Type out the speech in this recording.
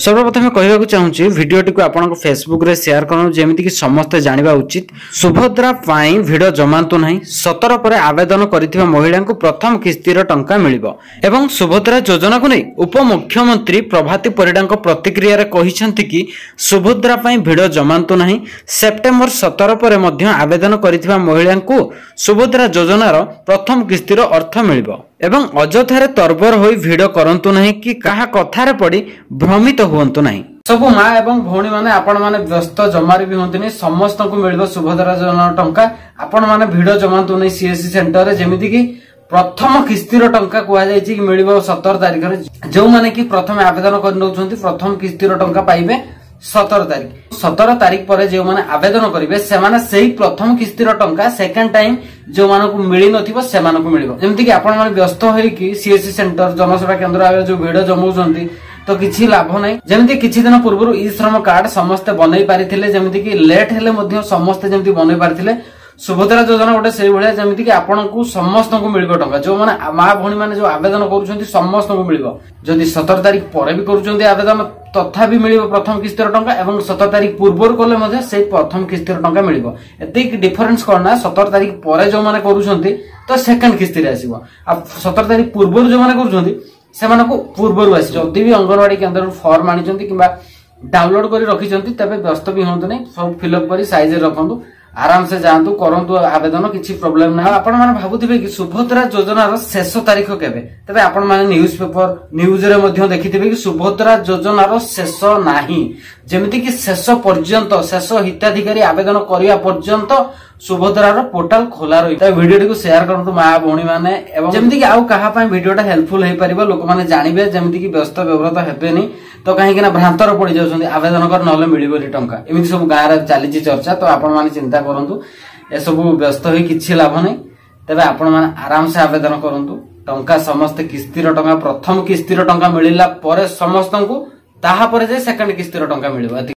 सर्वप्रथम कहवाक चाहूँगी भिडटी को आपन फेसबुक रे शेयर करूँ जमीक समस्ते जाना उचित। सुभद्रा भिड जमातु ना 17 पर आवेदन कर महिला को प्रथम किस्तिर टंका मिलिबो एवं सुभद्रा योजना को नहीं उपमुख्यमंत्री प्रभाती परिडा प्रतिक्रिया कहते कि सुभद्रा भिड जमातु ना सेप्टेम्बर 17 पर आवेदन कर महिला को सुभद्रा योजनार प्रथम किस्तिर अर्थ मिलिबो एवं अजथारे तरबर होई भिड करंतु नहीं कि कहा कथारे पड़ी भ्रमित हुंतु नहीं। सब माँ एवं भौणी माने आपण माने व्यस्त जमारी भी होंतनी समस्त को मिलिबो सुभद्रा योजना टंका। आपण माने भिड जमातु नहीं सीएससी सेंटर रे जेमिति कि प्रथम किस्तिर टंका कुआ जाय कि मिलिबो 17 तारिख रे जो माने कि प्रथम आवेदन कर नउछंती प्रथम किस्तिर टंका पाइबे 17 तारिख पर जो माने आवेदन करेंगे से प्रथम किस्तिर टंका सेकेंड टाइम जो मानक मिली नथिबो से मानक मिलिबो। जेमति कि आपण माने व्यस्त होई कि सीएससी सेंटर जनसेवा केंद्र आगे जो भिड जमौछंती तो किछि लाभ नै। जेमति किछि दिन पूर्व ई श्रम कार्ड समस्त बनै पारिथिले जेमति कि लेट हेले मध्ये समस्त जेमति बनै पारिथिले सुभद्रा योजना गोटे से भाया जमीक कि आपण को समस्त को मिल टंका जो माने माँ भौणी माने जो आवेदन करुछंती समस्त को मिलिबो। जदि 17 तारिख पर भी करुछंती आवेदन तथा भी मिलिबो प्रथम किस्तिर टंका एवं 17 तारिख पूर्व कले मध्ये से प्रथम किस्तिर टंका मिलिबो। एतिक डिफरेंस करना 17 तारिख पर जो माने करुछंती तो सेकंड किस्तिर आसीबो आ 17 तारिख पूर्व जो माने करुछंती से माने को पूर्व आसी जदि भी अंगनवाड़ी केंद्र फॉर्म आनिछंती किबा डाउनलोड करी रखिछंती तबे व्यस्त भी होंतु नै सब फिलअप करी साइज रे रखंतु आराम से जातु करंतु आवेदन किछि प्रॉब्लम ना। आपण माने भाबुथिबे कि सुभद्रा योजनार शेष तारीख केबे तबे आपण माने न्यूज पेपर न्यूज रे मध्ये देखिथिबे कि सुभद्रा योजनार शेष नाही जेमिति कि शेष पर्यंत शेष हिताधिकारी आवेदन करिया पर्यंत सुभद्रार पोर्टल खोला रही। भिडियो को शेयर करंतु माँ भौणी माने एवं जेमिति कि आउ कहा पय भिडियोटा हेल्पफुल हे परिबो लोक माने जानिबे जेमिति कि व्यस्त व्यवरत हेबेनी तो कहीं ना भ्रांतर पड़ जाउछन्ती आवेदन कर नले मिलिबोनी टंका एमिति सब गाँ रे चलीछि चर्चा। तो आपण माने चिंता करंतु ए सब व्यस्त होई किछि लाभ नै तबे आपण माने आराम से आवेदन करंतु टंका समस्त किस्तिर टंका प्रथम किस्तिर टंका मिलिला परे समस्त को ताहा परे जे सेकंड किस्तिर टंका मिलिबो।